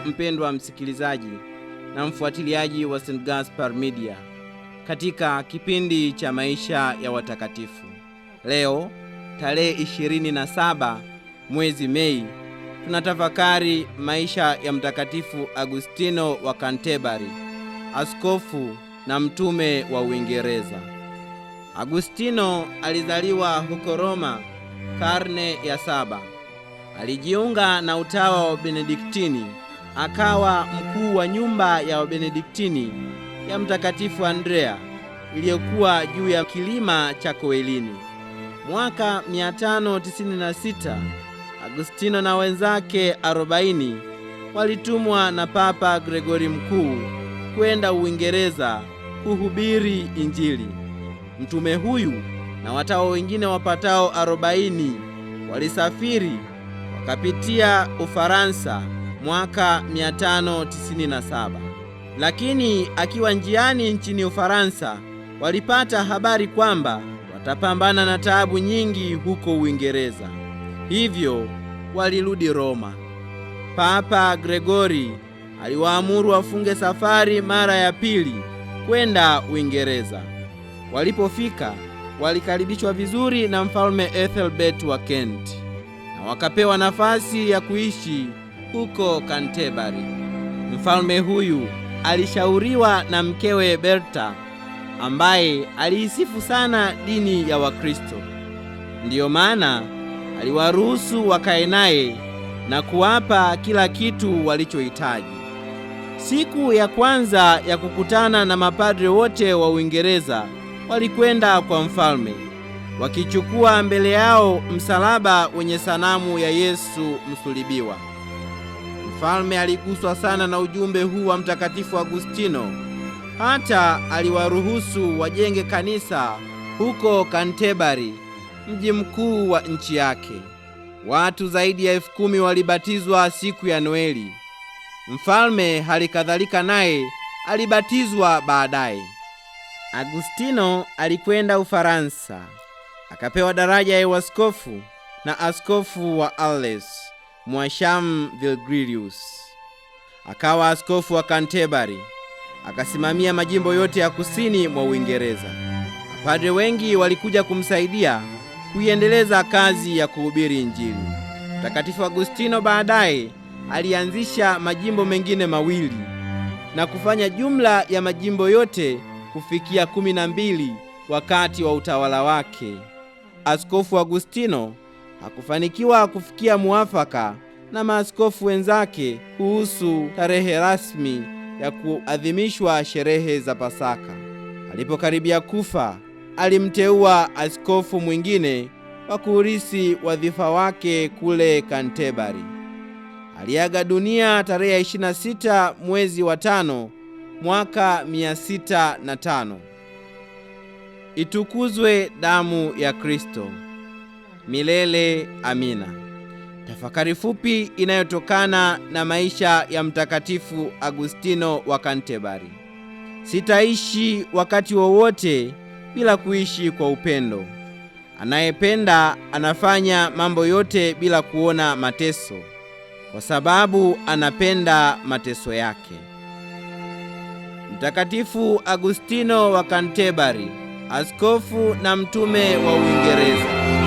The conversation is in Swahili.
mpendwa msikilizaji na mfuatiliaji wa St. Gaspar Media katika kipindi cha maisha ya watakatifu. Leo tarehe 27 mwezi Mei tunatafakari maisha ya Mtakatifu Agustino wa Canterbury, askofu na mtume wa Uingereza. Agustino alizaliwa huko Roma karne ya 7. Alijiunga na utawa wa Benediktini, akawa mkuu wa nyumba ya Benediktini ya Mtakatifu Andrea iliyokuwa juu ya kilima cha Koelini. Mwaka 596 Agustino na wenzake 40 walitumwa na Papa Gregori Mkuu kwenda Uingereza kuhubiri Injili. Mtume huyu na watawa wengine wapatao 40 walisafiri wakapitia Ufaransa mwaka 597. Lakini akiwa njiani nchini Ufaransa, walipata habari kwamba watapambana na taabu nyingi huko Uingereza. Hivyo walirudi Roma. Papa Gregori aliwaamuru wafunge safari mara ya pili kwenda Uingereza. Walipofika, walikaribishwa vizuri na Mfalme Ethelbert wa Kent na wakapewa nafasi ya kuishi huko Canterbury. Mfalme huyu alishauriwa na mkewe Bertha ambaye aliisifu sana dini ya Wakristo. Ndiyo maana aliwaruhusu wakae naye na kuwapa kila kitu walichohitaji. Siku ya kwanza ya kukutana na mapadre wote wa Uingereza, walikwenda kwa mfalme wakichukua mbele yao msalaba wenye sanamu ya Yesu msulubiwa. Mfalme aliguswa sana na ujumbe huu wa Mtakatifu Agustino, hata aliwaruhusu wajenge kanisa huko Canterbury, mji mkuu wa nchi yake. Watu zaidi ya 10,000 walibatizwa siku ya Noeli. Mfalme halikadhalika naye alibatizwa baadaye. Agustino alikwenda Ufaransa, akapewa daraja ya uaskofu na askofu wa Arles, Mwasham Virgilius. Akawa askofu wa Canterbury, akasimamia majimbo yote ya kusini mwa Uingereza. Mapadre wengi walikuja kumsaidia kuiendeleza kazi ya kuhubiri Injili. Mtakatifu Agustino baadaye alianzisha majimbo mengine 2 na kufanya jumla ya majimbo yote kufikia 12 wakati wa utawala wake. Askofu Agustino hakufanikiwa kufikia muafaka na maaskofu wenzake kuhusu tarehe rasmi ya kuadhimishwa sherehe za Pasaka. Alipokaribia kufa, alimteua askofu mwingine wa kuurisi wadhifa wake kule Canterbury. Aliaga dunia tarehe 26 mwezi wa 5 mwaka 605. Itukuzwe damu ya Kristo! Milele amina. Tafakari fupi inayotokana na maisha ya Mtakatifu Agustino wa Canterbury. Sitaishi wakati wowote bila kuishi kwa upendo. Anayependa anafanya mambo yote bila kuona mateso, kwa sababu anapenda mateso yake. Mtakatifu Agustino wa Canterbury, askofu na mtume wa Uingereza.